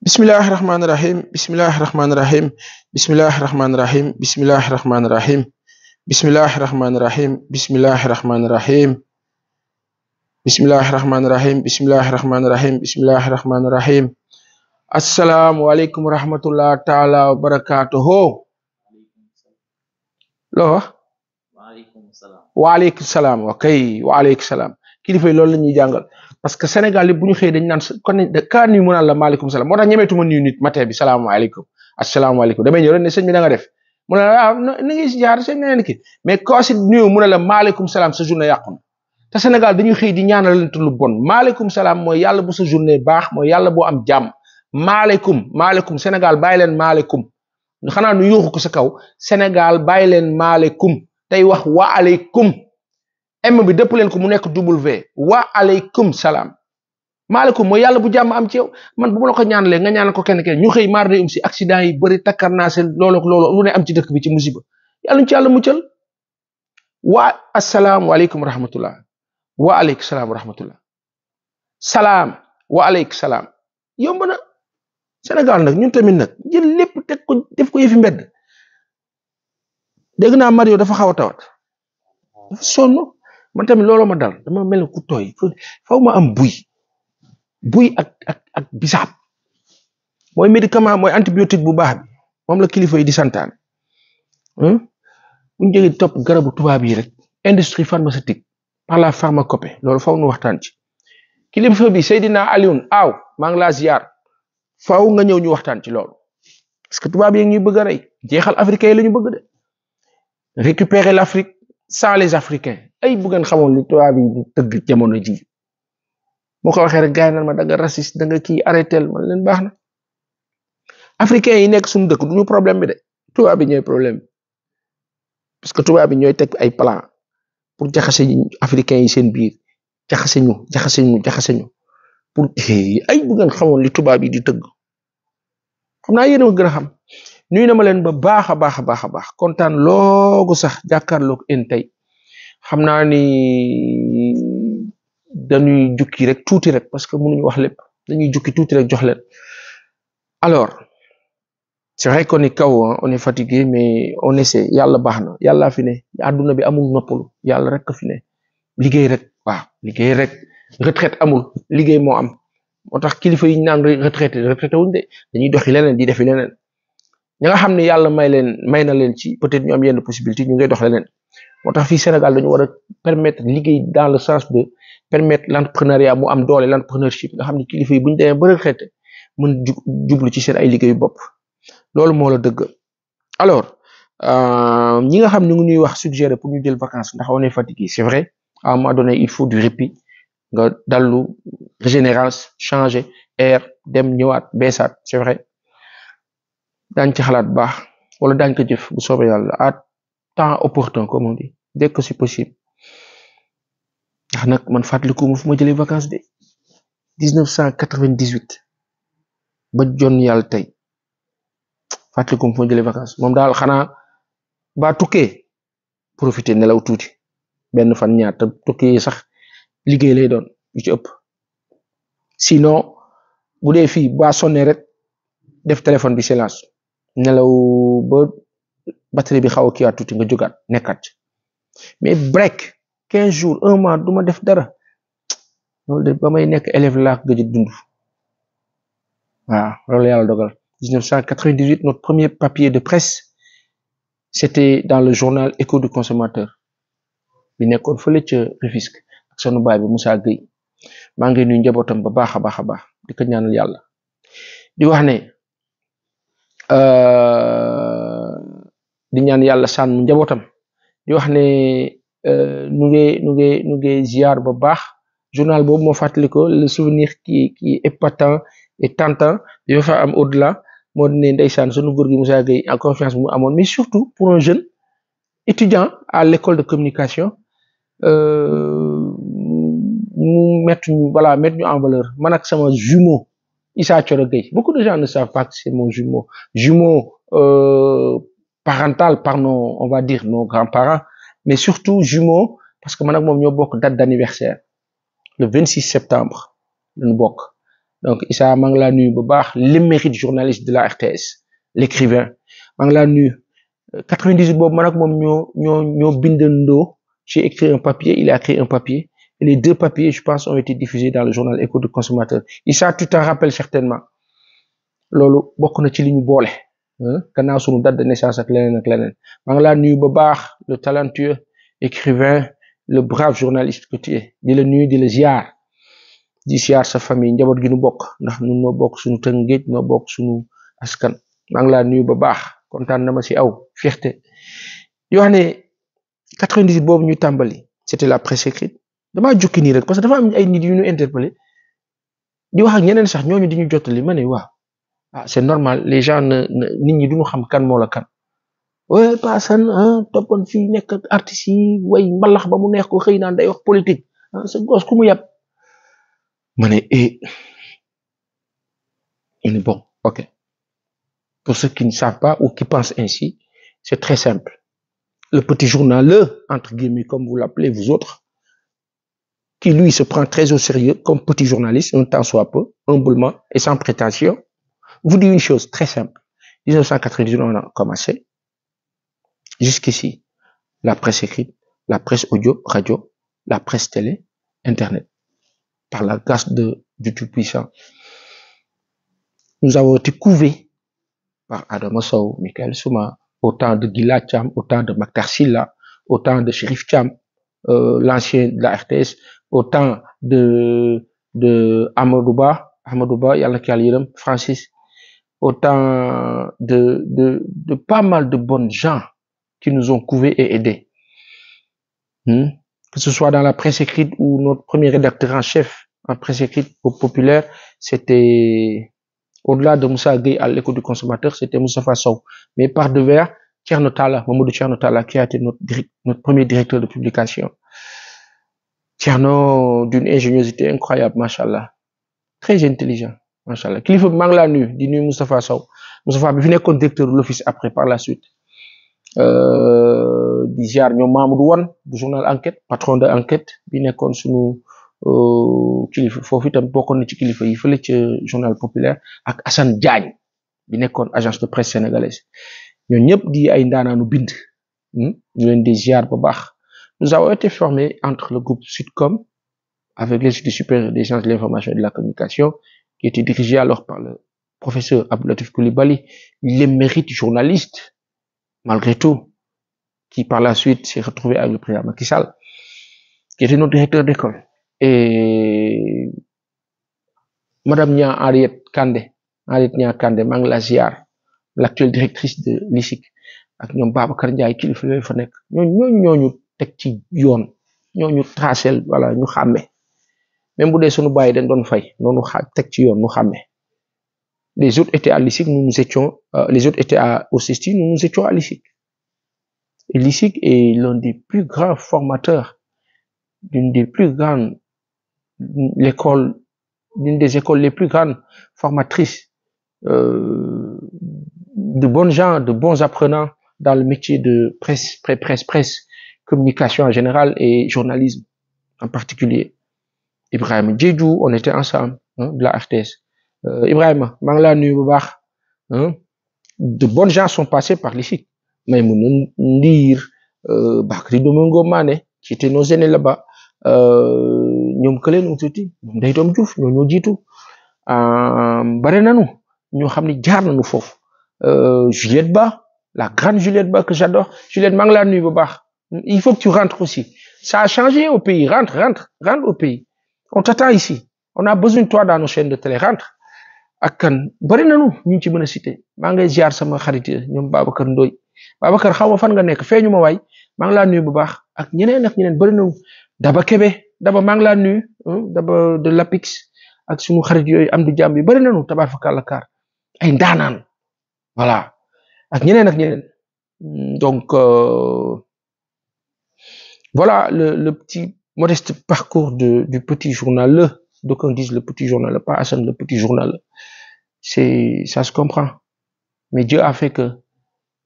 Bismillahirrahmanirrahim. Bismillahirrahmanirrahim. Bismillahirrahmanirrahim. Bismillahirrahmanirrahim. Bismillahirrahmanirrahim. Bismillahirrahmanirrahim. Bismillahirrahmanirrahim. Bismillahirrahmanirrahim. Bismillahirrahmanirrahim. Assalamualaikum warahmatullahi taala wabarakatuh. Lo waaleykum salaam okay waaleykum salaam kilifa yi loolu la ñuy jàngal parce que Sénégal yi bu ñu xëy dañ naan kon kaa nuyu mu naan la maaleykum salaam moo tax ñemeetuma nuyu nit matin bi salaamaaleykum asalaamaaleykum damay ñëw rek ne sëñ bi da nga def mu ne la na ngi si jaar sëñ neneen ki mais koo si nuyu mu ne la maaleykum salaam sa journée yàqu na te Sénégal dañuy xëy di ñaanalante lu bon maaleykum salaam mooy yàlla bu sa journée baax mooy yàlla boo am jàmm maaleykum Sénégal bàyyi leen maaleykum xanaa nu yuuxu ko sa kaw Sénégal bàyyi leen maaleykum tey wax wa aleykum m bi dëpp leen ko mu nekk w wa aleykum salaam maaleykum mooy yàlla bu jàmm am ci yow man bu ma la ko ñaanalee nga ñaanal ko kenn ñu xëy maar day si accident yi bëri takkar naa seen loolu lu ne am ci dëkk bi ci musiba yàlla ñu ci yàlla muccal wa asalaamualeykum wa rahmatullah wa aleykum salaam wa rahmatullah salaam wa aleykum salaam yomb na Sénégal nag ñun tamit nag jël lépp teg ko def ko yëfi mbedd dégg naa Mario dafa xaw a tawat dafa sonn man tamit looloo ma dal dama mel ku tooy faw ma am buy ak bisaab mooy médicament mooy antibiotique bu baax bi moom la kilifa yi di santaane bu ñu jógee topp garabu tubaab yi rek industrie pharmaceutique par la pharmacopée loolu faw nu waxtaan ci kilifa bi Seydina Alioune aaw maa ngi laa ziar faw nga ñëw ñu waxtaan ci loolu parce que tubaab yi ñuy bëgg a rey jeexal africain yi la ñu bëgg de récupérer l'Afrique sans les Africains ay bu ngeen xamoon li tubaab yi di tëgg jamono ji moo ko waxee rek gars yi naan ma da nga raciste da nga kii arrêtel man leen baax na africain yi nekk suñu dëkk duñu problème bi de tubaab bi ñooy problème bi parce que tubaab bi ñooy teg ay plan pour jaxase africain yi seen biir jaxase ñu pour ay bu ngeen xamoon li tubaab yi di tëgg xam naa yéen a gën a xam nuyu na ma leen ba baax a baax kontaan loogu sax jàkkaarloog en tey xam naa ni dañuy jukki rek tuuti rek parce que mënuñu wax lépp dañuy jukki tuuti rek jox leen alors c'est vrai qu'on est KO on est fatigué mais on essaie yàlla baax na yàlla fi ne àdduna bi amul noppalu yàlla rek fi ne liggéey rek waaw liggéey rek retraite amul liggéey moo am moo tax kilifa yi ñu naan retraité wuñ de dañuy doxi leneen di defi leneen ñi nga xam ne yàlla may na leen ci peut-être ñu am yenn possibilité ñu ngay dox leneen moo tax fii Sénégal dañu war a permettre liggéey dans le sens de permettre l'entrepreneuriat mu am doole l'entrepreneurship nga xam ne kilifa yi bu ñu demee ba retraité mën jublu ci seen ay liggéeyu bopp loolu moo la dëgg alors ñi nga xam ñu ngi ñuy wax suggérer pour ñu jël vacances ndax on est fatigué c'est vrai à un moment donné il faut du répit nga dallu régénération changer air dem ñëwaat beesaat c'est vrai daañ ci xalaat baax wala daañ ko jëf bu soobee yàlla à temps opportun comme on dit dès que c'est possible ndax nag man fàttaliku ma fu ma jëlee vacances de 1998 ba jon yàlla tey fàttaliku ma fu ma jëlee vacances moom daal xanaa ba tukkee profiter nelaw tuuti benn fan ñaar te tukkee sax liggéey lay doon yu ci ëpp sinon bu dee fii ba sonné rek def téléphone bi silence nelaw ba batterie bi xaw a kiiwaat tuuti nga jógaat nekkaat mais break 15 jours un mois duma def dara loolu de ba may nekk élève laa gëj a dund waaw loolu yàlla dogal 1998 notre premier papier de presse c'était dans le journal Écho du consommateur bi nekkoon fële ca Rufisque ak sunu baay bi Moussa Gueye maa ngi nuyu njabootam ba baax a baax di ko ñaanal yàlla di wax ne di ñaan yàlla sànn njabootam di wax ne nu ngi ziar ba baax journal boobu moo fàttali ko le souvenir qui est épatant et tentant dafa fa am au-delà moo di ne ndeysaan sunu góor gi Moussa Gueye en confiance bu mu amoon mais surtout pour un jeune étudiant à l'école de communication mu mettre ñu en valeur man ak sama jumeau Issa Thioro Gueye beaucoup de gens ne savent pas que c'est mon jumeau parental par on va dire nos grands-parents mais surtout jumeau parce que man ak moom ñoo bokk date d'anniversaire le 26 septembre lañu bokk donc Issa maa ngi laa nuyu bu baax l'émérite journaliste de la RTS l'écrivain maa ngi laa nuyu 98 boobu man ak moom ñoo bindandoo. J'ai écrit un papier, il a écrit un papier. Et les deux papiers, je pense, ont été diffusés dans le journal Écho du consommateur. Issa, tu t'en rappelles certainement. Loolu bokk na ci li ñu boole. Gannaaw sunu date de naissance ak leneen ak leneen. maa ngi laa nuyu ba baax le talentueux écrivain, le brave journaliste que tu es. Di la nuyu di la ziar. Di ziar sa famille njaboot gi nu bokk ndax ñun noo bokk sunu Tëngéej noo bokk sunu askan. maa ngi laa nuyu ba baax kontaan na ma ci aw fierté. yoo xam ne 98 boobu ñu tàmbali c'était la presse écrite damaa jukki nii rek parce que dafa am ay nit yu ñu interpellé di wax ak ñeneen sax ñooñu di ñu jottali ma ne waaw c'est normal les gens nit ñi duñu xam kan moo la kan ouais paasan toppoon fii nekk artistes yi way mbalax ba mu neex ko xëy naan day wax politique sa gos ku mu yàpp ma ne bon ok pour ceux qui ne savent pas ou qui pensent ainsi c'est très simple. Le petit journaleux, entre guillemets, comme vous l'appelez, vous autres, qui lui se prend très au sérieux comme petit journaliste, un temps soit peu, humblement et sans prétention, vous dit une chose très simple. 1998, on a commencé. Jusqu'ici, la presse écrite, la presse audio, radio, la presse télé, Internet, par la grâce du Tout-Puissant. Nous avons été couvés par Adama Sow, Michael Souma, autant de Gila Cham, autant de Maktar Silla, autant de Chérif Cham, l'ancien de la RTS, autant de Amadouba, Yalla Kialiram, Francis, autant de pas mal de bonnes gens qui nous ont couvés et aidés. Que ce soit dans la presse écrite ou notre premier rédacteur en chef en presse écrite populaire, c'était au-delà de Moussa Gueye à l'Écho du consommateur, c'était Moustapha Sow. Mais par devers, Thierno Talla, Mamadou Thierno Talla, qui a été notre premier directeur de publication. Thierno, d'une ingéniosité incroyable, machallah. Très intelligent, machallah. Kilifa maa ngi laa nuyu di nuyu Moustapha Sow. Moustapha bi fi nekkoon directeur de l'office après par la suite. Di ziar ñoom Mamadou Wan du journal Enquête, patron de Enquête bi nekkoon sunu kilifa foofu itam bokkoon na ci kilifa yi fële ci journal populaire ak Assane Diagne bi nekkoon agence de presse sénégalaise ñoo ñëpp di ay ndaanaanu bind ñu leen di ziar ba baax. Nous avons été formés entre le groupe Sudcom avec l'Institut supérieur des sciences de l'information et de la communication qui était dirigé alors par le professeur Abdoulatif Coulibaly, l'émérite journaliste malgré tout, qui par la suite s'est retrouvé avec le président Macky Sall, qui était notre directeur d'école. Et Madame Nia Henriette Nia Kandé, maa ngi la ziar, l'actuelle directrice de l'ISIC, ak ñoom Babacar Ndiaye kilifa yooyu fa nekk ñooñu teg ci yoon ñooñu tracel voilà ñu xàmme même bu dee sunu bàyyi dañ doon fay noonu teg ci yoon ñu xàmme. Les autres étaient à l'ISIC, les autres étaient au CESTI, nous étions à l'ISIC. Et l'ISIC est l'un des plus grands formateurs, l'une des écoles les plus grandes formatrices de bons gens, de bons apprenants dans le métier de presse, communication en général et journalisme en particulier. Ibrahim Djedjou, on était ensemble, de la RTS. Ibrahim, maa ngi laa nuyu bu baax. De bonnes gens sont passés par l'ISIC. Maïmouna Ndir, Bakri Domingo Mané, qui étaient nos aînés là-bas. Ñoom kële nu tuuti ñoom Ndeye Tom Diouf ñoo jiitu bare nañu ñoo xam ne jaar nañu foofu. Juliette Ba, la grande Juliette Ba que j'adore. Juliette, maa ngi laa nuyu bu baax. Il faut que tu rentres aussi. Ça a changé au pays. Rentre au pays. On t'attend ici. On a besoin de toi dans nos chaînes de télé. Rentre. Ak kan bari nañu ñu ci mën a cité maa ngay ziar sama xarit ñoom Babacar Ndoy Babacar xaw ma fan nga nekk feeñu ma waay maa ngi laa nuyu bu baax ak ñeneen bari nañu Daba Kebe Daba maa ngi laa nuyu Daba de l'Apix ak suñu xarit yooyu am di jàmm yi bari nañu tabaarkalla kaar ay ndaanaan voilà ak ñeneen donc voilà le petit modeste parcours du petit journaleux. D'aucuns disent le petit journal, pas Hassan le petit journal. Ça se comprend. Mais Dieu a fait que,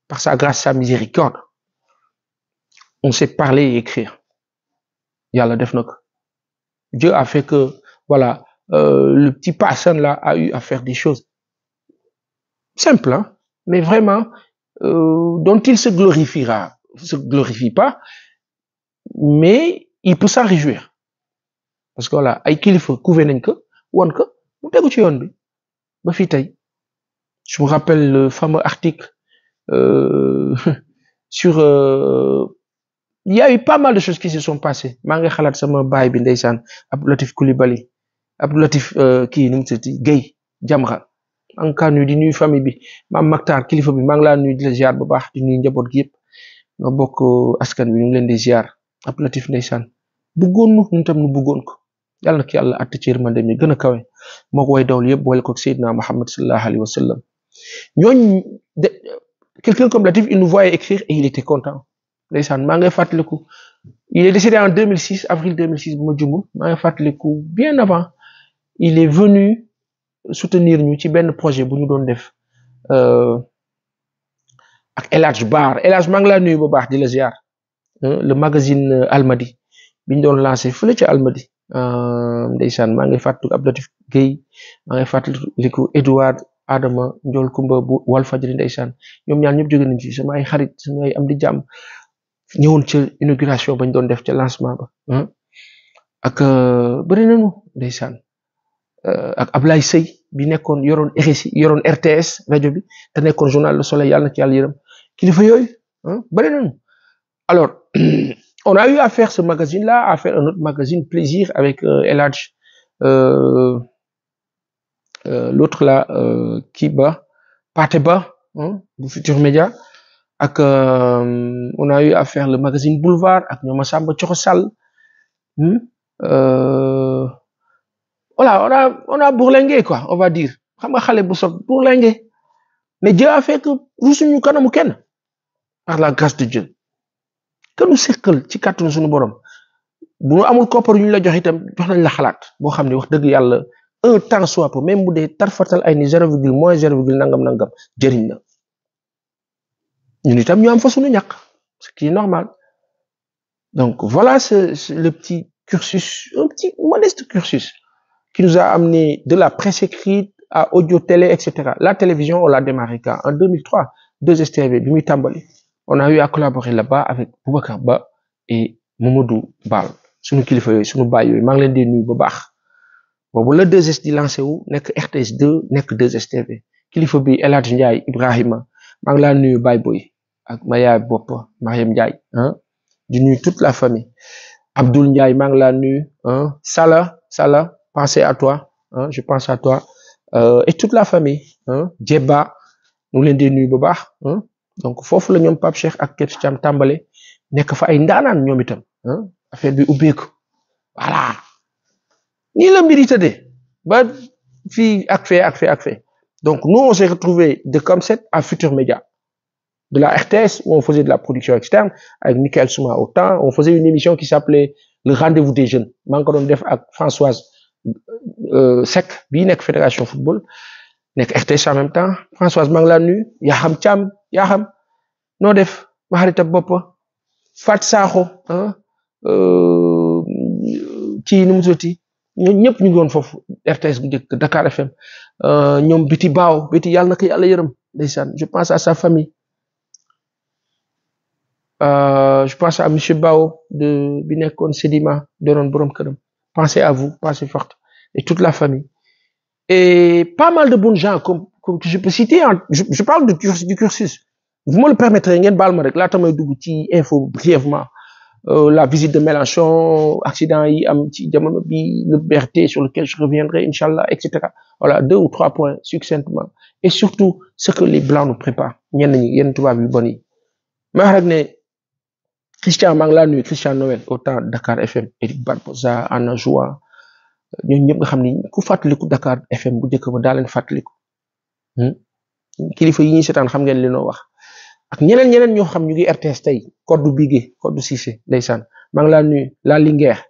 par sa grâce, sa miséricorde, on sait parler et écrire. Yalla def nak. Dieu a fait que, voilà, le petit Passan là a eu à faire des choses simples, hein, mais vraiment dont il se glorifie pas, mais il peut s'en réjouir parce que voilà ay kilifa couvé nañ ko won ko mu tegu ci yoon bi ba fi tay. Je me rappelle le fameux article sur il y a eu pas mal de choses qui se sont passées maa ngi xalaat sama baay bi ndeysaan Abdou Latif Coulibaly Abdou Latif kii nu mu tuddati Guèye Jamra maa ngi kaa nuyu di nuyu famille bi maam Maktar kilifa bi maa ngi laa nuyu di la ziar bu baax di nuyu njaboot gi yëpp nga bokk askan bi ñu ngi leen di ziar Abdou Latif ndeysaan bëggoon nu ñun tam nu bëggoon ko yàlla na ko yàlla àtt ci yërmande mi gën a kawe moo ko way dawlu yëpp boole ko Seydina Muhammad sallallahu alayhi wa sallam ñooñ quelqu'un comme Latif il nous voyait écrire et il était content ndeysaan maa ngay fàttaliku il est décédé en 2006 avril 2006 bu ma jumul maa ngay fàttaliku bien avant il est venu soutenir ñu ci benn projet bu ñu doon def ak El Hadj Bar El Hadj maa ngi laa nuyu bu baax di la ziar le magazine Almadi bi ñu doon lancé fële ca Almadi ndeysaan maa ngi fàttaliku Abdou Latif Guèye maa ngi fàttaliku Edouard Adama Ndiol Kumba bu Walfadjri ndeysaan ñoom ñaar ñëpp jóge nañ ci sama ay xarit sama ay am di jàmm ñëwoon ca inauguration bañ doon def ca lancement ba ak bëri nañu ndeysaan ak Ablaye Sey bi nekkoon yoroon RSI yoroon RTS rajo bi te nekkoon journal Le Soleil yàlla na ci yàlla yërëm kilifa yooyu bëri nañu alors on a eu à faire ce magazine là à faire un autre magazine Plaisir avec El Hadj l'autre là Kiba Pateba du Futur Média ak on a eu à faire le magazine Boulevard ak ñoom Samba Thioro Sall voilà on a bourlingué quoi on va dire xam nga xale bu sob bourlingué mais Dieu a fait que rusuñu kanamu kenn par la grâce de Dieu que nu seqal ci kàttanu suñu borom bu nu amul koppar yu ñu la jox itam jox nañ la xalaat boo xam ne wax dëgg yàlla un temps soit peu même bu dee tarfatal ay ni 0, moins 0, nangam jëriñ na ñun itam ñu am fa suñu ñàkk ce qui est normal donc voilà le petit cursus un petit modeste cursus qui nous a amené de la presse écrite à audio télé etc. La télévision on l'a démarré quand en 2003 2STV bi muy tàmbali on a eu à collaborer là-bas avec Boubacar Ba et Mamadou Bal suñu kilifa yooyu suñu baay yooyu maa ngi leen di nuyu bu baax boobu la 2S di lancé wu nekk RTS 2 nekk 2STV kilifa bi El Hadj Ndiaye Ibrahima maa ngi laa nuyu Baye Boy ak ma yaay bopp Mariam Ndiaye di nuyu toute la famille Abdoul Ndiaye maa ngi laa nuyu Sala pensez à toi je pense à toi et toute la famille Djeba ñu ngi leen di nuyu bu baax donc foofu la ñoom Pape Cheikh ak Kër Thiam tàmbale nekk fa ay ndaanaan ñoom itam affaire bi ubbeeku voilà nii la mbir yi tëddee ba fii ak fee donc nous on s'est retrouvé de Comset à Futur Média de la RTS où on faisait de la production externe avec Michael Souma au temps on faisait une émission qui s'appelait le rendez-vous des jeunes maa ngi ko doon def ak Françoise Seck bii nekk Fédération Football nekk RTS en même temps Françoise maa ngi laa nuyu Yaxam Thiam Yaxam noo def ma xaritab bopp Fat Sakho ci nu mu tuddati ñoom ñëpp ñu ngi woon foofu RTS bu njëkk Dakar FM ñoom Biti Baaw Biti yàlla na ko yàlla yërëm ndeysaan je pense à sa famille je pense à monsieur Bao de bi nekkoon Sedima doonoon borom këram pensez à vous pensez forte et toute la famille et pas mal de bons gens comme que je peux citer je parle du cursus vous me le permettrez ngeen baal ma rek laata may dugg ci info brièvement la visite de Mélenchon accident yi am ci jamono bi le BRT sur lequel je reviendrai inchallah etc. Voilà 2 ou 3 points succinctement et surtout ce que les blancs nous préparent ñenn ñi yenn tubaab yu bon yi ma wax rek ne Christian maa ngi laa nuyu Christian Noël autant Dakar FM Eric Barbosa Anna Joua ñooñu ñëpp nga xam ni ku fàttaliku Dakar FM bu njëkk ba daa leen fàttaliku kilifa yi ñuy seetaan xam ngeen li noo wax ak ñeneen ñoo xam ñu ngi RTS tey Codou Bigué Codou Cissé ndeysaan maa ngi laa nuyu la Linguère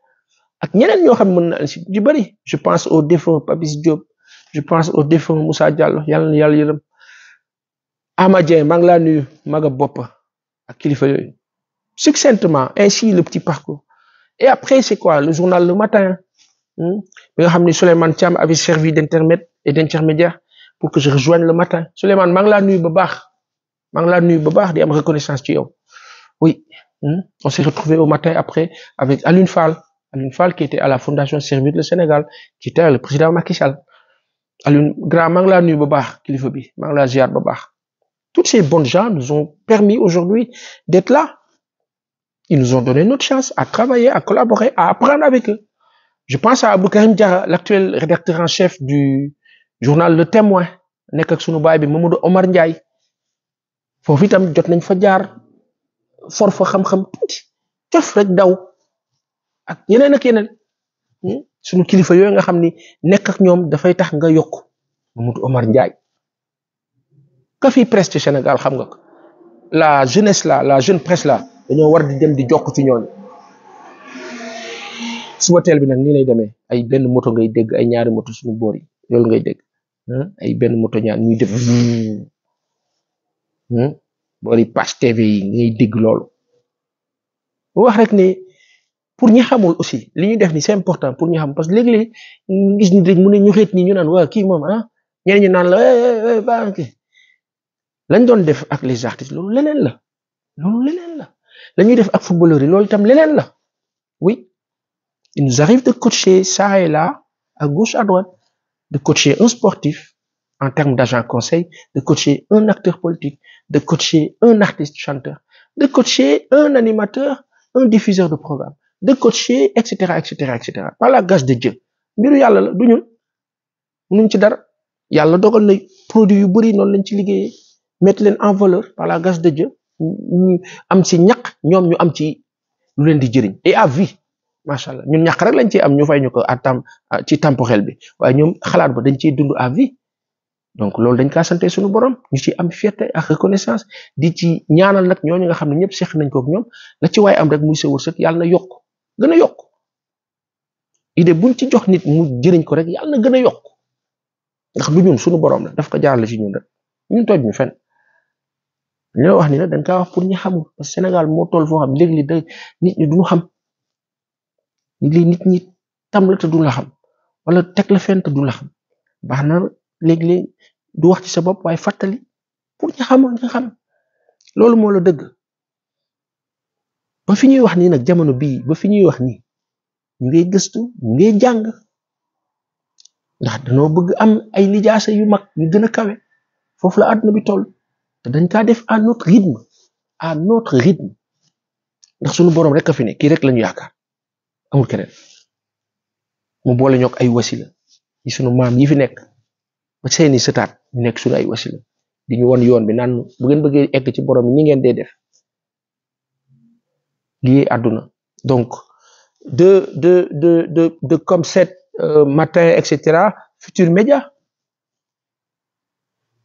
ak ñeneen ñoo xam mën na si ju bëri je pense au défunt Papis Diop je pense au défunt Moussa Diallo yàlla na yàlla yërëm Amadien maa ngi laa nuyu maga bopp ak kilifa yooyu succinctement ainsi le petit parcours et après c'est quoi le journal le matin bi nga xam ni Souleymane Thiam avait servi d'intermède et d'intermédiaire pour que je rejoigne le matin Souleymane maa ngi laa nuyu ba baax maa ngi laa nuyu ba baax di am reconnaissance ci yow oui on s'est retrouvé au matin après avec Alioune Fall qui était à la fondation Servir le Sénégal qui était le président Macky Sall Alioune grand maa ngi laa nuyu ba baax kilifa bi maa ngi laa ziar ba baax toutes ces bonnes gens nous ont permis aujourd'hui d'être là ils nous ont donné notre chance à travailler à collaborer à apprendre avec eux je pense à Abdou Karim Diarra l'actuel rédacteur en chef du journal Le Témoin nekk ak sunu baay bi Mamadou Omar Ndiaye foofu itam jot nañ fa jaar for fa xam-xam tuuti cof rek daw ak yeneen ak yeneen sunu kilifa yooyu nga xam ni nekk ak ñoom dafay tax nga yokk Mamadou Omar Ndiaye ka fi presse ci Sénégal xam nga ko la jeunesse là la jeune presse là dañoo war di dem di jokk ci ñooñu suba teel bi nag nii lay demee ay benn moto ngay dégg ay ñaari moto suñu boor yi loolu ngay dégg ay benn moto ñaar ñuy def boori Pass TV yi ngay dégg loolu wax rek ne pour ñi xamul aussi li ñuy def ni c'est important pour ñi xam parce que léegi-léegi gis ni rek mu ne ñu xeet nii ñu naan waa kii moom ñeneen ñu naan la banque lañ doon def ak les artistes loolu leneen la la ñuy def ak footballeurs yi loolu itam leneen la oui il nous arrive de coacher ça et là à gauche à droite de coacher un sportif en termes d'agent conseil de coacher un acteur politique de coacher un artiste chanteur de coacher un animateur un diffuseur de programme de coacher etc par la grâce de Dieu mbiru yàlla la du ñun mënuñ ci dara yàlla dogal na produit yu bari noonu lañ ci liggéeyee mettre leen en valeur par la grâce de Dieu ñu am ci ñaq ñoom ñu am ci lu leen di jëriñ et à vie macha allah ñun ñaq rek lañ ciy am ñu fay ñu ko ci temporel bi waaye ñoom xalaat ba dañ ciy dund à vie donc loolu dañ kaa sante suñu borom ñu ci am fierté ak reconnaissance di ci ñaanal nag ñooñu nga xam ne ñëpp seq nañ ko ak ñoom la ci waaye am rek muy sa wërsëg yàlla na yokk gën a yokk idée buñ ci jox nit mu jëriñ ko rek yàlla na gën a yokk ndax du ñun suñu borom la daf ko jaarale ci ñun rek ñun toj ñu fenn li wax ni nag dañ kaa wax pour ñi xamul parce que Sénégal moo toll foo xam léegi da nit ñi duñu xam léegi nit ñi tam la te du la xam wala teg la fenn te du la xam baax na léegi du wax ci sa bopp waaye fàttali pour ñi xamul nga xam loolu moo la dëgg ba fi ñuy wax nii nag jamono bii ba fi ñuy wax nii ñu ngay gëstu ñu ngay jàng ndax dañoo bëgg am ay lijaasa yu mag yu gën a kawe foofu la àdduna bi toll te dañ kaa def à notre rythme ndax suñu boroom rek a fi ne kii rek lañu yaakaar amul keneen mu boole ñook ay wasila yi sunu maam yi fi nekk ba seeni sëtaat ñu nekk suñu ay wasila di ñu won yoon bi naan bu ngeen bëggee egg ci boroom yi ñi ngeen dee def lii àdduna donc de comme 7 matin etc Futurs Médias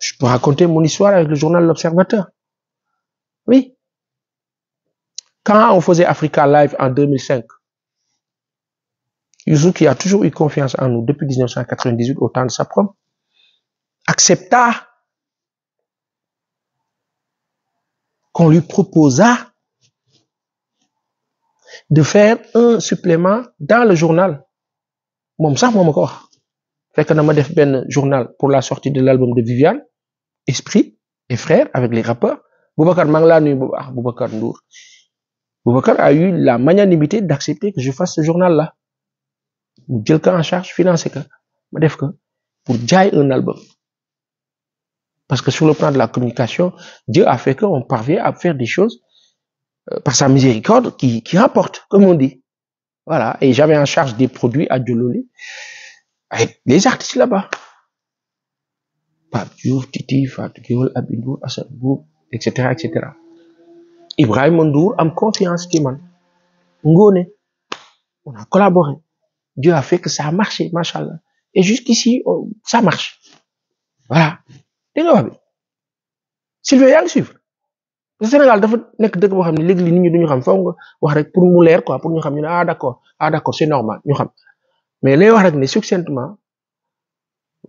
je peux raconter mon histoire avec le journal L'Observateur oui quand on faisait Africa Live en 2005 Youssou qui a toujours eu confiance en nous depuis 1998 au temps de sa prom accepta qu'on lui proposa de faire un supplément dans le journal moom sax moo ma ko wax fekk na ma def benn journal pour la sortie de l'album de Viviane Esprit et Frères avec les rappeurs Boubacar maa ngi laa nuyu bu baax Boubacar Ndour Boubacar a eu la magnanimité d'accepter que je fasse ce journal là mu jël ko en charge financé ko ma def ko pour jaay un album parce que sur le plan de la communication Dieu a fait qu'on parvient à faire des choses par sa miséricorde qui rapporte comme on dit voilà et j'avais en charge des produits à Djololi avec les artistes là-bas Pape Diouf Titi Fatou Guewel Aby Ndour Assane Boub etc Ibrahima Ndour am confiance ci man Ngone on a collaboré Dieu a fait que ça a marché machallah et jusqu'ici ça marche voilà dégg nga wax bi Sylvain yaa ngi suivre Sénégal dafa nekk dëkk boo xam ne léegi nit ñi duñu xam foog nga wax rek pour mu leer quoi pour ñu xam ñu ne ah d'accord c'est normal ñu xam mais lay wax rek ne succinctement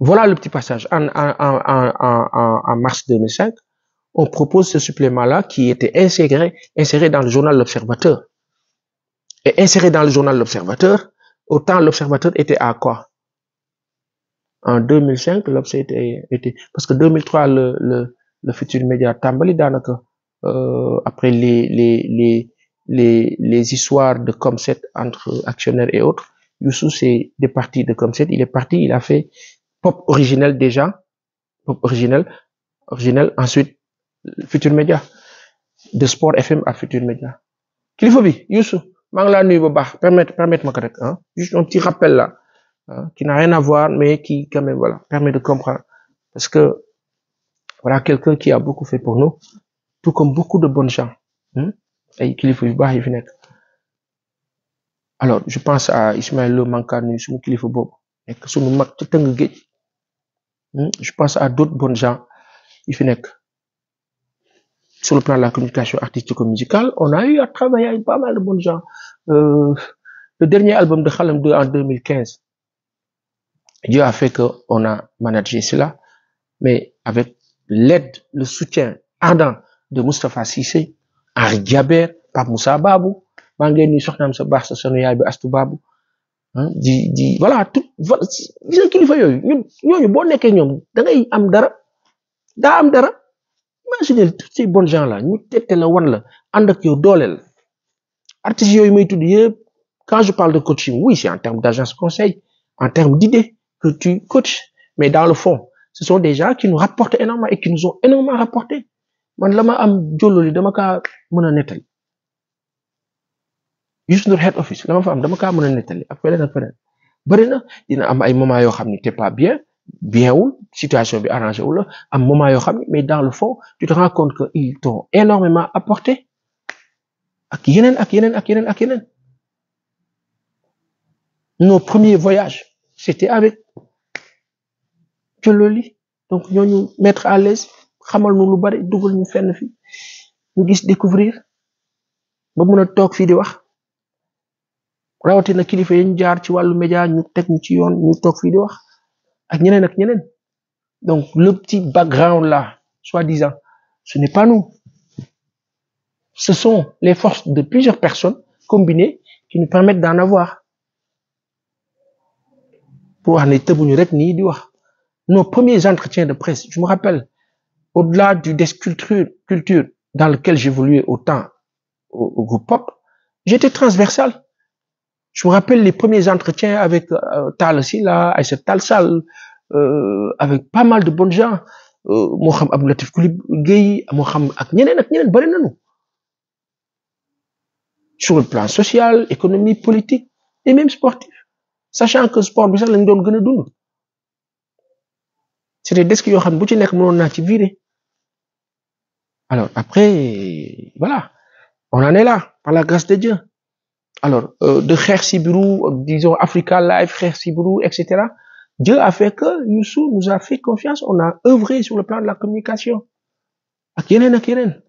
voilà le petit passage en mars 2005 on propose ce supplément-là qui était inséré dans le journal L'Observateur et inséré dans le journal L'Observateur Autant l'Observateur était à quoi? En 2005, l'Observateur était, parce que 2003, le Futur Média Tambali Danaka, après les histoires de Comset entre actionnaires et autres, Youssou, c'est des parties de Comset, il est parti, il a fait pop originel déjà, pop originel, ensuite, Futur Média, de Sport FM à Futur Média. Kilifa bi, Youssou, maa ngi laa nuyu bu baax, permettre ma ko rek, hein, juste un petit rappel là, hein, qui n'a rien à voir, mais qui, quand même, voilà, permet de comprendre. Parce que, voilà, quelqu'un qui a beaucoup fait pour nous, tout comme beaucoup de bonnes gens, hein, ay kilifa yu baax yi fi nekk. Alors, je pense à Ismaël Lo Manka nuyu suñu kilifa boobu, nekk suñu mag ci tëng géej. Je pense à d'autres bonnes gens yi fi nekk. Sur le plan de la communication artistico-musicale, on a eu à travailler avec pas mal de bonnes gens. Le dernier album de Khalam 2 en 2015, Dieu a fait qu'on a managé cela, mais avec l'aide, le soutien ardent de Moustapha Cissé, Henri Diaber, Pape Moussa Babou, Mangeni Sohnam Sabah, Sonoya Astou Babou, voilà, tout, voilà, gis nga kilifa yooyu, ñooñu boo nekkee ñoom, da ngay am dara, daa am dara. Imaginez tous ces bons gens là, ñu tette la wan la, ànd ak yow dooleel. Artistes yooyu may tudd yëpp, quand je parle de coaching, oui, c'est en termes d'agence conseil, en termes d'idées que tu coaches, mais dans le fond, ce sont des gens qui nous rapportent énormément et qui nous ont énormément rapporté. Man la ma am jololi dama kaa mën a nettali. Youssou Ndour head office la ma fa am dama kaa mën a nettali ak feneen ak feneen. Bëri na dina am ay moments yoo xam ni t'es pas bien, bien wul, situation bi arrangé wu la, am moment yoo xam ni, mais dans le fond, tu te rends compte que ils t'ont énormément apporté. Ak yeneen ak yeneen ak yeneen ak yeneen. Nos premiers voyages, c'était avec Jololi. Donc, ñooñu mettre à l'aise, xamal nu lu bari, dugal ñu fenn fi, ñu gis découvrir, ba mën a toog fii di wax. Rawatina kilifa yi ñu jaar ci wàllu média, ñu teg ñu ci yoon, ñu toog fii di wax. Ak ñeneen ak ñeneen. Donc, le petit background là, soi-disant, ce n'est pas nous. Ce sont les forces de plusieurs personnes combinées qui nous permettent d'en avoir. Pour wax ne tëbuñu rek nii di wax. Nos premiers entretiens de presse, je me rappelle, au-delà du desk culture dans lequel j'évoluais autant au groupe pop, j'étais transversal. Je me rappelle les premiers entretiens avec Tal Silla, Aïssa Talsal, avec pas mal de bons gens, moo xam Abdou Latif Gueye, moo xam ak ñeneen bari nañu. Sur le plan social, économique, politique et même sportif. Sachant que sport bi sax lañ doon gën a dund. C'est des desks yoo xam bu ci nekk mënoon naa ci virer. Alors après, voilà, on en est là, par la grâce de Dieu. Alors, de Kher Sibrou, disons Africa Live, Kher Sibrou, etc. Dieu a fait que Youssou nous a fait confiance, on a œuvré sur le plan de la communication. Ak yeneen.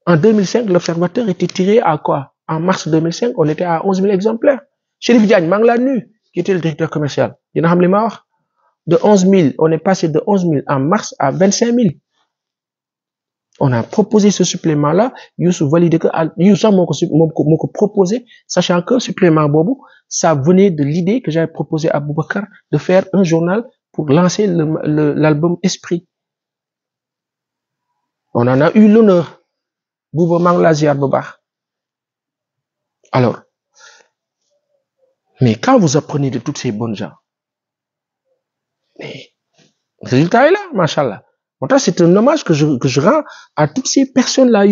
En 2005, l'Observateur était tiré à quoi? En mars 2005, on était à 11 000 exemplaires. Chérif Diagne, maa ngi laa nuyu, qui était le directeur commercial. Dina xam li ma wax. De 11 000, on est passé de 11 000 en mars à 25 000. On a proposé ce supplément-là, Youssou validé que, Youssou m'ont proposé, sachant que supplément bobo, ça venait de l'idée que j'avais proposé à Boubacar de faire un journal pour lancer l'album Esprit. On en a eu l'honneur. Bouba Mangla Ziar Bobar. Alors, mais quand vous apprenez de toutes ces bonnes gens, mais le résultat est là, machallah. C'est un hommage que je rends à toutes ces personnes-là,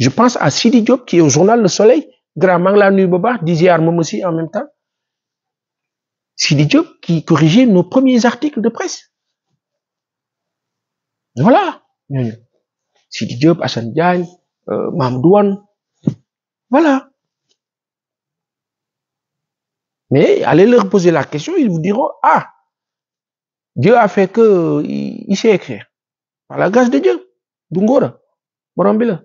je pense à Sidi Diop, qui est au journal Le Soleil, Grand Mangla Nuit Boba, Diziar Mom aussi en même temps. Sidi Diop, qui corrigeait nos premiers articles de presse. Voilà. Sidi Diop, Hassan Diagne, Mamdouane. Voilà. Mais allez leur poser la question, ils vous diront, ah, Dieu a fait que il sait écrire. Par la grâce de Dieu. Dungora. Borambila.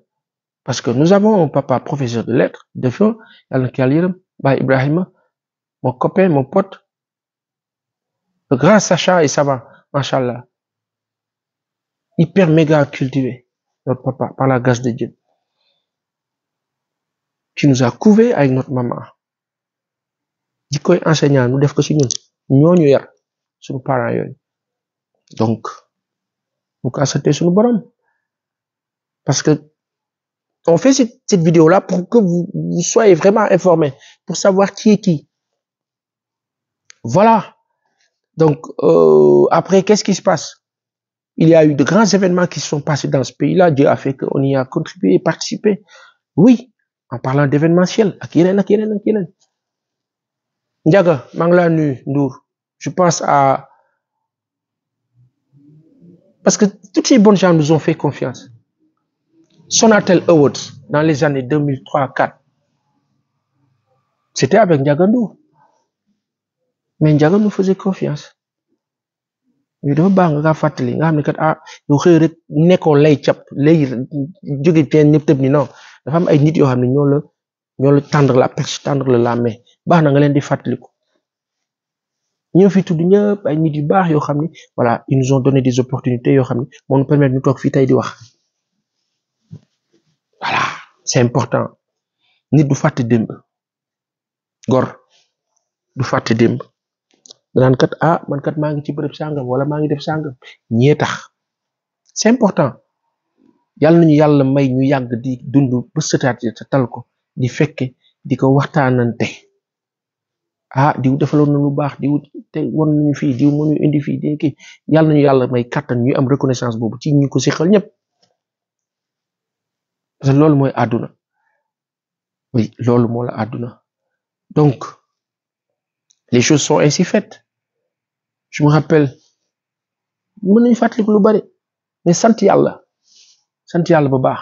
Parce que nous avons un papa professeur de lettres, de feu, Ibrahima, mon copain, mon pote, le grand Sacha et savant, machallah. Hyper méga cultivé, notre papa, par la grâce de Dieu. qui nous a couvé avec notre maman di koy enseignant nous def ko ci ñun ñoñu yar suñu parents yoy donc nous ka santé suñu borom parce que on fait cette vidéo là pour que vous soyez vraiment informés pour savoir qui est qui. Voilà. Donc après qu'est-ce qui se passe? Il y a eu de grands événements qui se sont passés dans ce pays-là. Dieu a fait qu'on y a contribué et participé. Oui, en parlant d'événementiel. Ndiaga, Mangla Ndour, je pense à... Parce que toutes ces bonnes gens nous ont fait confiance. Sonatel Awards, dans les années 2003-2004, c'était avec Ndiaga Ndour. Mais Ndiaga nous faisait confiance. ñu dafa baax nga fàttali nga xam ne kat yow xëy rek nekkoo lay cap lay jóge teen ñëpp tëb ni non dafa am ay nit yoo xam ne ñoo la tendre la perche tendre la main baax na nga leen di fàttaliku ñoo fi tudd ñëpp ay nit yu baax yoo xam ne voilà ils nous ont donné des opportunités yoo xam ne moo ñu permettre ñu toog fii tey di wax voilà c'est important nit du fàtte démb gor du fàtte démb danaan kat man kat maa ngi ci bërëb sàngam wala maa ngi def sàngam ñee tax c'est important yàlla nañu yàlla may ñu yàgg di dund ba sëtaat te tal ko di fekke di ko waxtaanante diw defaloon na lu baax diw te won nañu fii diw mënu indi fii di kii yàlla nañu yàlla may kàttan ñuy am reconnaissance boobu ci ñi ko seqal ñëpp parce que loolu mooy àdduna oui loolu moo la àdduna donc les choses sont ainsi faites. Je me rappelle, mën nañu fàttaliku lu bari mais sant yàlla bu baax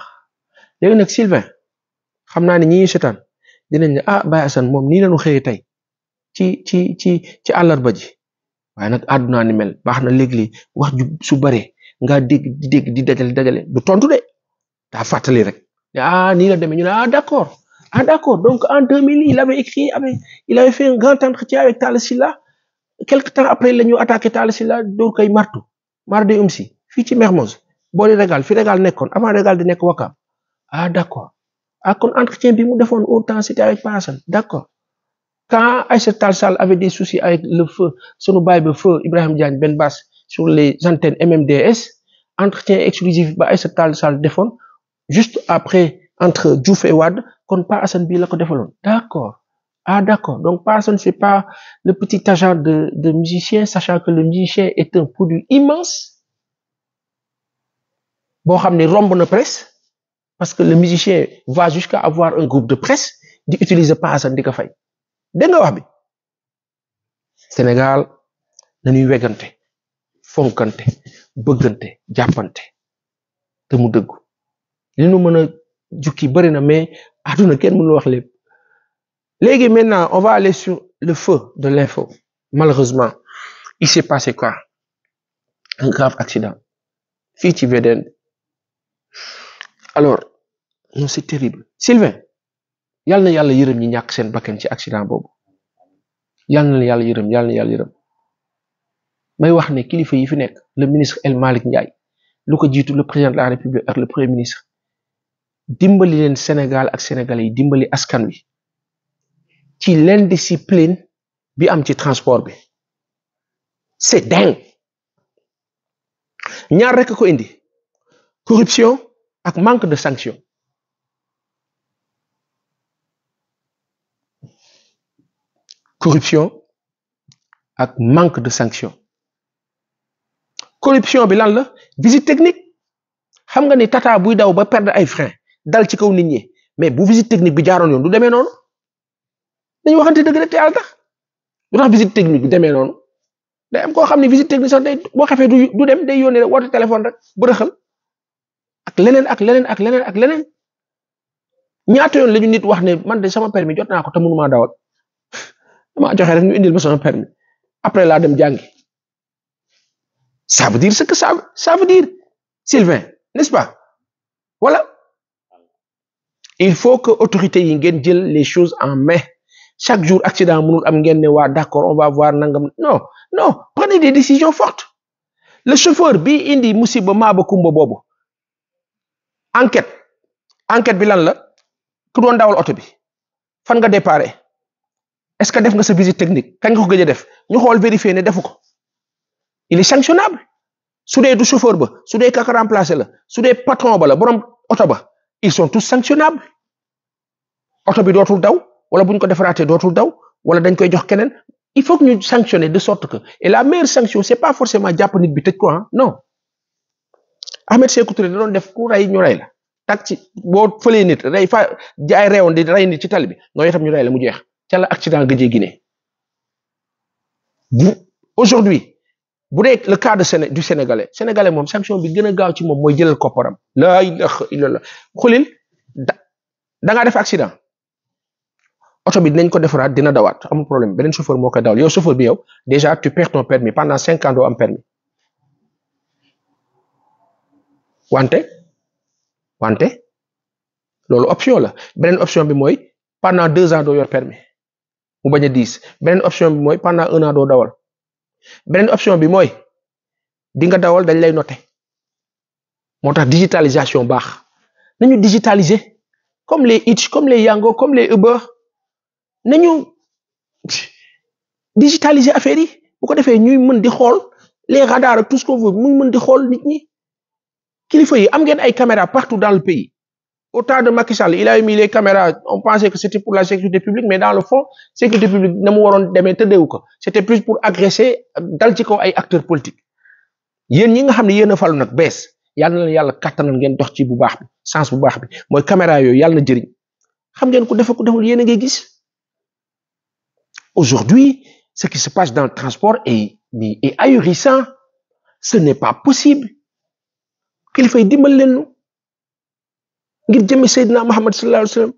léegi nag Sylvain xam naa ne ñi seetaan dinañ ne Baye Assane moom nii lañu xëyee tey ci àllarba ji waaye nag àdduna ni mel baax na léegi wax ju su baree nga dégg di dajale du tontu de daa fàttali rek nii la demee ñu ne d'accord donc en 2000 il avait fait un grand entretien avec Talla Sylla quelque temps après la ñu attaqué Talla Sylla door koy martu marde si fii ci Mermoz boori Régal fi Régal nekkoon avant Régal di nekk Wakam d'accord kon entretien bi mu defoon autant c'était avec Passane d'accord quand Aïssata Tall Sall avait des soucis avec le feu sunu baay ba feu Ibrahima Diagne Ben Bass sur les antennes MMDS entretien exclusif ba Aïssata Tall Sall defoon juste après entre Diouf et Wade kon Passane bi la ko defaloon d'accord d'accord donc Passane c'est pas le petit agent de musicien sachant que le musicien est un produit immense boo xam ne romb na presse parce que le musicien va jusqu'à avoir un groupe de presse di utiliser Passane di ko fay dégg nga wax bi Sénégal nañuy wegante fonkante bëggante jàppante te mu dëggu li nu mën a jukki bari na mais àdduna kenn mënul wax lépp léegi maintenant on va aller sur le feu de l'info malheureusement il s'est passé quoi un grave accident fii ci VDN alors non c'est terrible Sylvain yàlla na yàlla yërëm ñi ñàkk seen bakkan ci accident boobu yàlla na yàlla yërëm may wax ne kilifa yi fi nekk le ministre El Malick Ndiaye lu ko jiitu le président de la République ak le premier ministre dimbali leen Sénégal ak Sénégalais yi dimbali askan wi ci l'indiscipline bi am ci transport bi c'est dingue ñaar rek ko indi corruption ak manque de sanction corruption ak manque de sanction corruption bi lan la visite technique xam nga ni tata buy daw ba perdre ay frein dal ci kaw nit ñi mais bu visite technique bi jaaroon yoon du demee noonu dañu waxante dëgg rek te yàlla tax lu tax visite technique bi demee noonu day am koo xam ne visite technique sax day boo xefee du dem day yónnee rek woote téléphone rek bërëxal ak leneen ñaata yoon la ñu nit wax ne man de sama permis jot naa ko te mënumaa dawal dama joxe rek ñu indil ma sama permis après laa dem jàngi ça veut dire ce que ça veut dire Sylvain n'est-ce pas voilà il faut que autorités yi ngeen jël les choses en main chaque jour accident mënul am ngeen ne waa d'accord on va voir nangam non prenez des décisions fortes le chauffeur bi indi musiba maaba kumba boobu enquête bi lan la ku doon dawal oto bi fan nga déparé est-ce que def nga sa visite technique kañ nga ko gëj a def ñu xool vérifier ne defu ko il est sanctionnable su dee du chauffeur ba su dee kaka remplacé la su dee patron ba la borom oto ba ils sont tous sanctionnables oto bi dootul daw wala buñ ko defaraatee dootul daw wala dañ koy jox keneen il faut que ñu sanctionner de sorte que et la meilleure sanction c'est pas forcément jàpp nit bi tëj ko non Ahmed Sékou Touré da doon def ku rey ñu rey la tak ci boo fëlee nit rey fa jaay reewoon di rey nit ci tali bi nooy itam ñu rey la mu jeex ca la accident gëjee Guinée aujourd'hui bu dee le cas de du sénégalais moom sanction bi gën a gaaw ci moom mooy jëlal kopparam laa ilaha illallah xulil da ngaa def accident oto bi dinañ ko defaraat dina dawaat amul problème beneen chauffeur moo koy dawal yow chauffeur bi yow déjà tu perds ton permis pendant 5 ans doo am permis wante loolu option la beneen option bi mooy pendant 2 ans doo yor permis mu bañ a 10 beneen option bi mooy pendant 1 an doo dawal beneen option bi mooy di nga dawal dañ lay noter moo tax digitalisation baax nañu digitaliser comme les Hitch comme les Yango comme les Uber nañu digitaliser affaire yi bu ko defee ñuy mën di xool les radars ak tout ce qu'on veut muy mën di xool nit ñi kilifa yi am ngeen ay caméras partout dans le pays au temps de Macky Sall il a mis les caméras on pensait que c'était pour la sécurité publique mais dans le fond sécurité publique na mu waroon demee tëddeewu ko c'était plus pour agresser dal ci kaw ay acteurs politiques yéen ñi nga xam ne yéen a falu nag bees yàlla na yàlla kattanal ngeen dox ci bu baax bi sens bu baax bi mooy caméra yooyu yàlla na jëriñ xam ngeen ko defa ko deful yéen a ngay gis aujourd'hui ce qui se passe dans le transport est ahurissant ce n'est pas possible kilifa yi dimbal leen nu ngir jëme Seydina Muhammad sallallahu alayhi wa sallam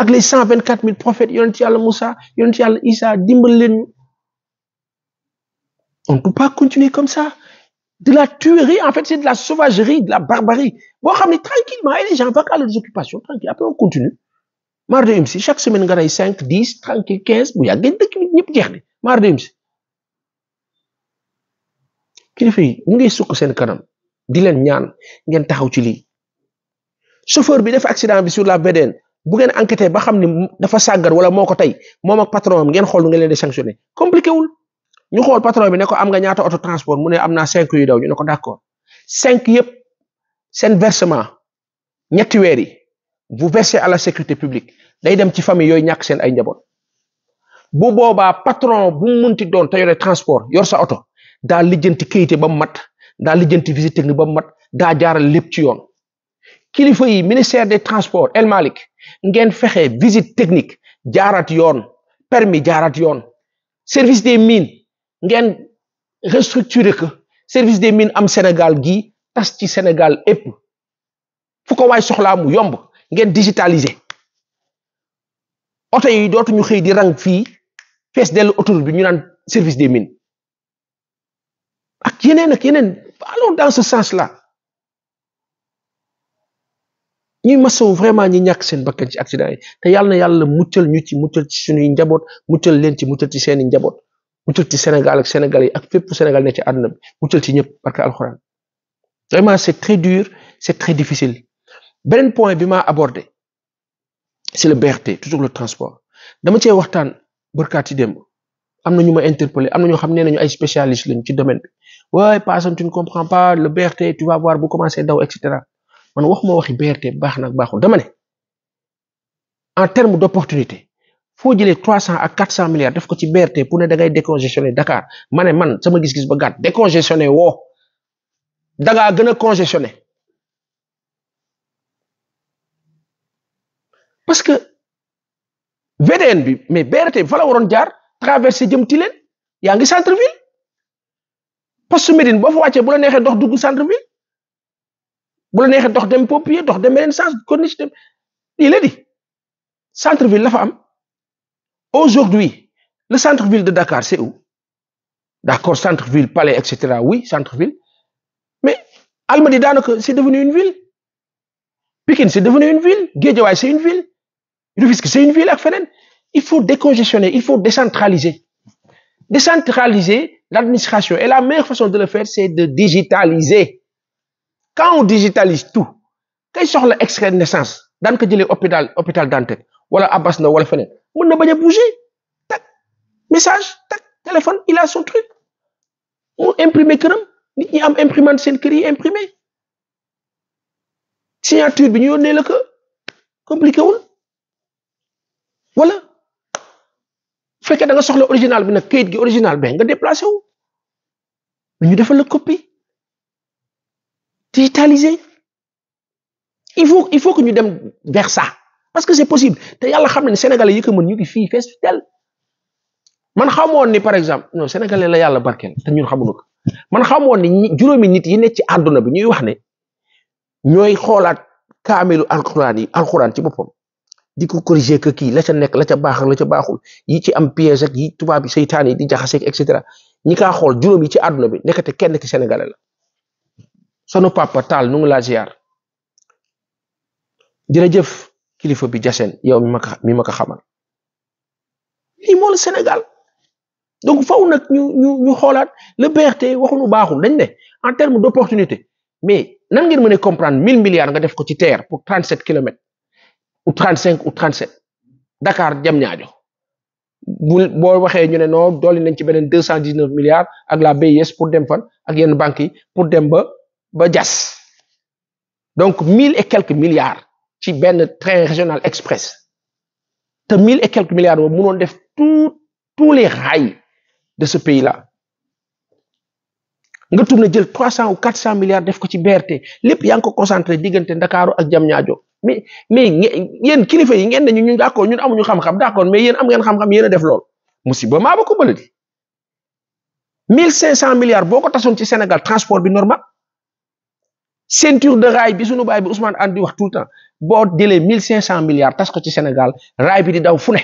ak les 124 000 prophètes yonent yàlla Moussa yonent yàlla Isa dimbal leen ñu on ne peut pas continuer comme ça de la tuerie en fait c'est de la sauvagerie de la barbarie boo xam ne tranquillement et les gens vont à leurs occupations tranquille après on continue mardi im si chaque semaine nga rey 5 10 tranquille 15 bu yàggee dëkk bi ñëpp jeex de mardi im si kilifa yi ñu ngi sukk seen kanam di leen ñaan ngeen taxaw ci lii chauffeur bi def accident bi sur la VDN bu ngeen enquêté ba xam ne dafa sàggar wala moo ko tey moom ak patron am ngeen xool nu ngeen leen di sanctionné compliqué wul ñu xool patron bi ne ko am nga ñaata auto transport mu ne am naa 5 yu daw ñu ne ko d'accord 5 yëpp seen versement ñetti weer yi vous versez à la sécurité publique day dem ci famille yooyu ñàkk seen ay njaboot bu boobaa patron bu mu munti doon te yore transport yor sa oto daa lijjanti kayité ba mu mat daa lijjanti visite technique ba mu mat daa jaaral lépp ci yoon kilifa yi ministère des transports El Malick ngeen fexe visite technique jaarat yoon permis jaarat yoon service des mines ngeen restructurer que service des mines am Sénégal gi tas ci Sénégal épp fu ko waay soxlaa mu yomb ngeen digitaliser oto yi dootuñu xëy di rang fii fees dellu autoroute bi ñu naan service des mines ak yeneen allons dans ce sens là ñuy masawu vraiment ñi ñàkk seen bakkan ci accident yi te yàlla na yàlla muccal ñu ci muccal ci suñuy njaboot muccal leen ci muccal ci seeni njaboot muccal ci Sénégal ak Sénégalais yi ak fépp Sénégal ne ci àdduna bi muccal ci ñëpp parce que alxuraan vraiment c'est très dur c'est très difficile beneen point bi ma abordé c'est le BRT toujours le transport dama cee waxtaan bërkaati démb am na ñu ma interpellé am na ñoo xam ne nañu ay spécialistes lañu ci domaine bi waaye Passane tu ne comprends pas le BRT tu vas voir bu commencé daw et cetera man waxuma waxi BRT baax nag baaxul dama ne en termes d'opportunité foo jëlee 300 à 400 milliards def ko ci BRT pour ne da ngay décongestionner Dakar ma ne man sama gis-gis ba gàtt décongestionner woo da ngaa gën a congestionner parce que VDN bi mais BRT bi fa la waroon jaar traversé jëm Tilène yaa ngi centre ville poste Médine boo fa wàccee bu la neexee dox dugg centre ville bu la neexee dox dem Pompier dox dem beneen sens corniche dem lii la di centre ville la fa am aujourd'hui le centre ville de Dakar c'est où d'accord centre ville palais etc oui centre ville mais Almadies daanaka c'est devenu une ville Pikine c'est devenu une ville Guédiawaye c'est une ville Rufisque c'est une ville ak feneen il faut décongestionner il faut décentraliser l'administration et la meilleure façon de le faire c'est de digitaliser quand on digitalise tout kay soxla extrait de naissance daan ko jëlee hôpital Dantec wala Abbas Ndao wala feneen mën na bañ a bouger tak message tak téléphone il a son truc mu imprimer këram nit ñi am imprimante seen kër yi imprimer signature bi ñu yónnee la ko compliqué wul wala bu fekkee da nga soxla original bi nag kayit gi original bi nga déplacé wu ñu defal la copie digitalisé il faut que ñu dem vers ça parce que c'est possible te yàlla xam ne sénégalais yi ko mën ñu ngi fii fees tel man xamoon ni par exemple non sénégalais la yàlla barkeel te ñun xamuñu ko man xamoon ni juróomi nit yi nekk ci àdduna bi ñuy wax ne ñooy xoolaat kaamilu alxuraan ci boppam di ko corriger que kii la ca nekk la ca baax la ca baaxul yi ci am piège ak yi tubaab bi seytaan yi di jaxaseeg et cetera ñi kaa xool juróom yi ci àdduna bi nekkate kenn ki sénégalais la sunu papa Tall nu ngi laa ziar jërëjëf kilifa bi Jassène yow mi ma ko xamal lii moo la Sénégal donc faw nag ñu xoolaat le BRT waxuñu baaxul dañ ne en terme d'opportunité mais nan ngeen mën a comprendre 1000 milliards nga def ko ci terre pour 37 kilomètres ou 35 ou 37 Dakar Diamniadio boo waxee ñu ne non dooli nañ ci beneen 219 milliards ak la BIS pour dem fan ak yenn banques yi pour dem ba Diass donc 1000 et quelques milliards ci benn train régional express te 1000 et quelques milliards boobu mënoon def tous les rails de ce pays-là nga tourné jël 300 ou 400 milliards def ko ci BRT lépp yaa ngi ko concentré diggante Ndakaaru ak Diamniadio mais yéen kilifa yi ngeen ne ñu d'accord ñun amuñu xam-xam d'accord mais yéen am ngeen xam-xam yéen a def lool musiba maa ba ko bële di 1500 milliards boo ko tasoon ci Sénégal transport bi normal ceinture de rail bi sunu baay bi Ousmane Andi wax tout le temps boo jëlee 1500 milliards tas ko ci Sénégal rail bi di daw fu ne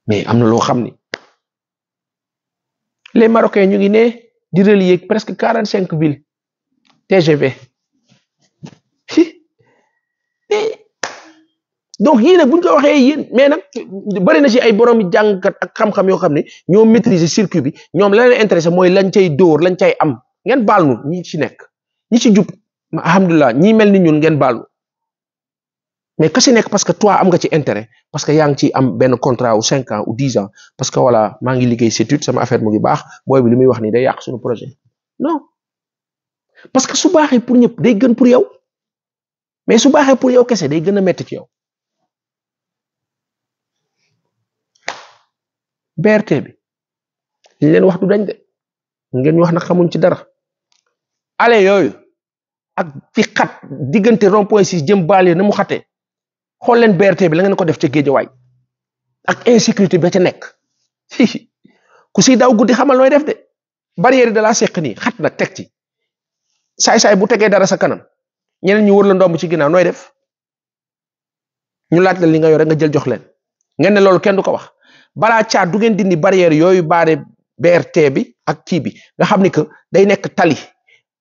mais am na loo xam ni les Marocains ñu ngi ne di relier presque 45 villes TGV donc yii nag bu ñu ko waxee yéen mais nag bëri na ci ay borom jàngkat ak xam-xam yoo xam ne ñoo maîtriser circuit bi ñoom la leen intéressé mooy lañ cay dóor lañ cay am ngeen baal nu ñi ci nekk ñi ci jub alhamdulilah ñi mel ni ñun ngeen baal nu mais ka si nekk parce que toi am nga ci intérêt parce que yaa ngi ci am benn contrat ou 5 ans ou 10 ans parce que voilà maa ngi liggéey CETUD sama affaire mu ngi baax booy bi li muy wax nii day yàq suñu projet non parce que su baaxee pour ñëpp day gën pour yow mais su baaxee pour yow kese day gën a metti ci yow BRT bi li leen wax du dañ de ngeen wax nag xamuñ ci dara ale yooyu ak fi xat diggante rond-point 6 jëm baale na mu xatee xool leen BRT bi la ngeen ko def ca Géejawaay ak insécurité ba ca nekk ku si daw guddi xamal nooy def de barrière de la seq nii xat nag teg ci saay-saay bu tegee dara sa kanam ñeneen ñu wër la ndomb ci ginnaaw nooy def ñu laaj la li nga yore nga jël jox leen ngeen ne loolu kenn du ko wax balaa caat du ngeen dindi barrière yooyu baare BRT bi ak kii bi nga xam ni que day nekk tali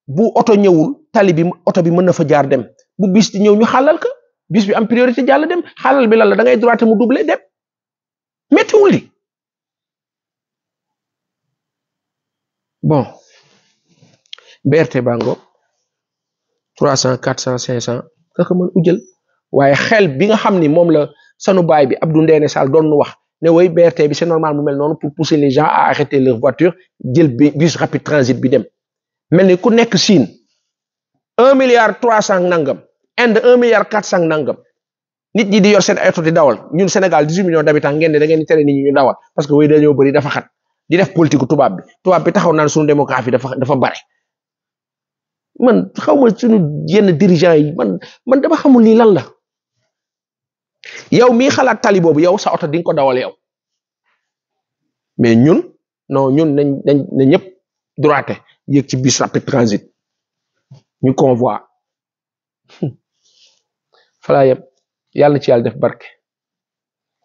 bu oto ñëwul tali bi oto bi mën na fa jaar dem bu bis di ñëw ñu xàllal ko bis bi am priorité jàll dem xàllal bi lan la da ngay droite mu doublé dem méttiwul li bon BRT bango 300 400 500 kaka mën ujjël waaye xel bi nga xam ni moom la sanu baay bi Abdou Ndéné Sall doon nu wax ne way BRT bi c'est normal mu mel noonu pour pousser les gens à arrêter leur voiture jël bus rapide transit bi dem mel ni ku nekk Chine 1 milliard 300 nangam Inde 1 milliard 400 nangam nit ñi di yor seen ay oto di dawal ñun Sénégal 18 millions d'habitants ngeen ne da ngeen di tere nit ñi ñu dawal parce que way dañoo bëri dafa xat di def politique tubaab bi taxaw naan suñu démographie dafa bare man xawma suñu yenn dirigeants yi man dama xamul lii lan la yow mii xalaat tali boobu yow sa oto di nga ko dawal yow mais ñun non ñun nañ ñëpp droite yéeg ci bus rapide transit ñu convoi falaa yëpp yàlla ci yàlla def barke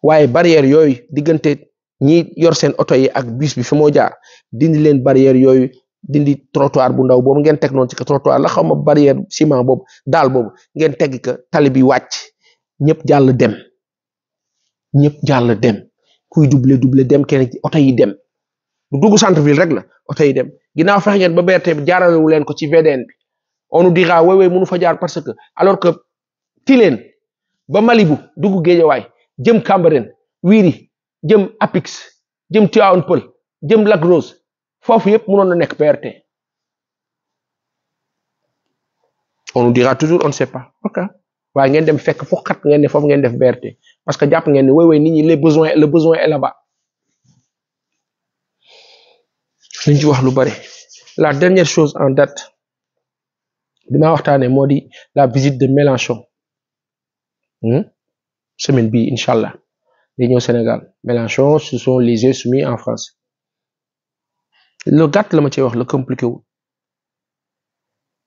waaye barrière yooyu diggante ñi yor seen oto yi ak bus bi fi moo jaar dindi leen barrière yooyu dindi trottoir bu ndaw boobu ngeen teg noonu ci ko trottoir la xawma barrière ciment boobu daal boobu ngeen tegg ko tali bi wàcc ñëpp jàll dem kuy double dem kenn ci oto yi dem du dugg centre ville rek la oto yi dem ginnaaw fexe ngeen ba BRT bi jaaralewu leen ko ci VDN bi on nous dira oui mënu fa jaar parce que alors que Tilène ba Malibu dugg Guédiawaye jëm Cambérène Wiri jëm Apix jëm Tivaouane Peulh jëm Lac Rose foofu yëpp mënoon na nekk BRT on nous dira toujours on ne sait pas ok waaye ngeen dem fekk fu xat ngeen ne foofu ngeen def BRT parce que jàpp ngeen ne oui nit ñi le besoin est là-bas liñ ci wax lu bari la dernière chose en date bi ma waxtaanee moo di la visite de Mélenchon semaine bi inchallah day ñëw Sénégal Mélenchon ce sont les insoumis en France le gàtt la ma ci wax le compliqué wul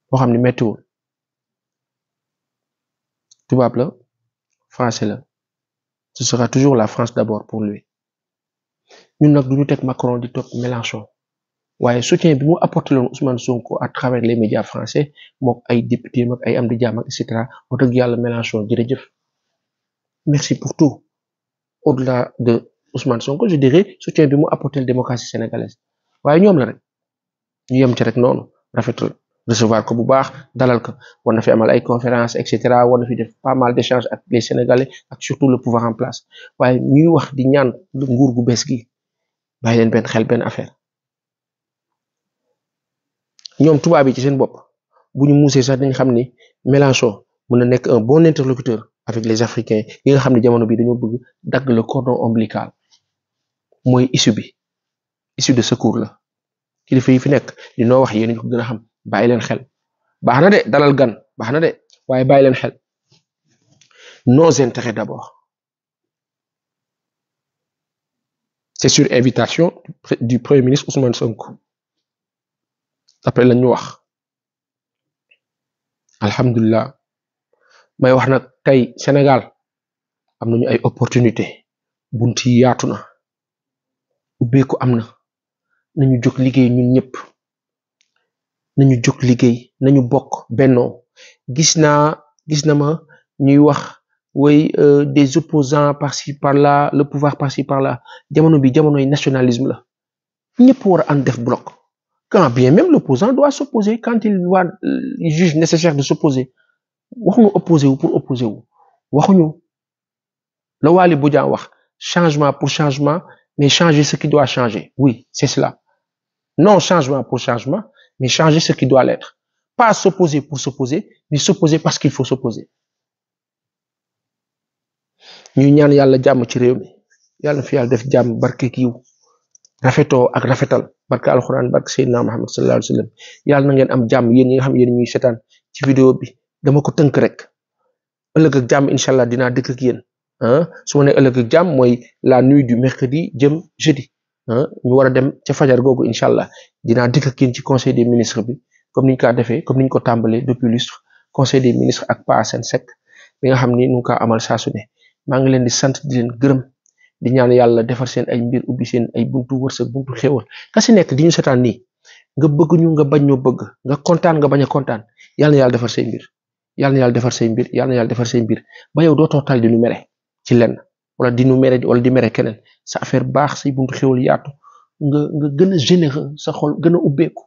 boo xam ne méttiwul tubaab la français la ce sera toujours la France d'abord pour lui ñun nag duñu teg Macron di topp Mélenchon waaye soutien bi mu apporté loon Ousmane Sonko à travers les médias français mook ay député mook ay am di jàmm et cetera wax dëgg yàlla Mélenchon jërëjëf merci pour tout au-delà de Ousmane Sonko je dirais soutien bi mu apporté la démocratie sénégalaise waaye ñoom la rek ñu yem ci rek noonu rafetal recevoir ko bu baax dalal ko war na fi amal ay conférences et cetera war na fi def pas mal d'échanges ak les Sénégalais ak surtout le pouvoir en place waaye ñuy wax di ñaan nguur gu bees gi bàyyi leen benn xel benn affaire ñoom tubaab yi ci seen bopp bu ñu muusee sax dañ xam ni Mélenchon mën na nekk un bon interlocuteur avec les Africains yi nga xam ne jamono bi dañoo bëgg dagg le cordon ombilical mooy issue de secours la kilifa yi fi nekk li noo wax yéen ñu ko gën a xam bàyyi leen xel baax na de dalal gan baax na de waaye bàyyi leen xel nos intérêts d'abord c'est sur invitation du premier ministre Ousmane Sonko après lañ ñu wax alhamdulilah may wax nag tey Sénégal am nañu ay opportunité bunt yi yaatu na ubbeeku am na nañu jóg liggéey ñun ñëpp nañu jóg liggéey nañu bokk bennoo gis na ma ñuy wax way des opposants par-ci par-là le pouvoir par-ci par-là jamono bi jamonoy nationalisme la ñëpp war a ànd def bloc quand bien même l'opposant doit s'opposer quand il juge nécessaire de s'opposer waxuñu opposé wu pour opposé wu waxuñu la Waly Bodian wax changement pour changement mais changer ce qui doit changer oui c'est cela non changement pour changement mais changer ce qui doit l'être pas s'opposer pour s'opposer mais s'opposer parce qu'il faut s'opposer ñu ñaan yàlla jàmm ci réew mi yàlla na fi yàlla def jàmm barke kiiw rafetoo ak rafetal barke alxuraan barke Seydina Muhammad sallallahu alayhi wa sallam yàlla na ngeen am jàmm yéen ñi nga xam yéen ñuy seetaan ci vidéo bi dama ko tënk rek ëllëg ak jàmm incha allah dinaa dëkk ak yéen su ma nee ëllëg ak jàmm mooy la nuit du mercredi jëm jeudi ñu war a dem ca fajar googu incha allah dinaa dëkk ak yéen ci conseil des ministres bi comme niñ ko defee comme niñ ko tàmbalee depuis lustre conseil des ministres ak Pa Assane Seck bi nga xam ni nu ngi ko amal saa su ne maa ngi leen di sant di leen gërëm di ñaan yàlla defar seen ay mbir ubbi seen ay buntu wërsëg buntu xéewal ka si nekk di ñu seetaan nii nga bëgg ñu nga bañ ñoo bëgg nga kontaan nga bañ a kontaan yàlla na yàlla defar say mbir yàlla na yàlla defar say mbir yàlla na yàlla defar say mbir ba yow doo tootal di nu mere ci lenn wala di nu mere wala di mere keneen sa affaire baax say buntu xéewal yaatu nga gën a généreux sa xol gën a ubbeeku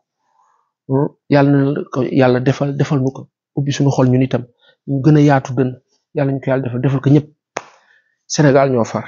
yàlla na ko yàlla defal nu ko ubbi suñu xol ñun itam ñu gën a yaatu dën yàlla ñu ko yàlla defal ko ñëpp Sénégal ñoo far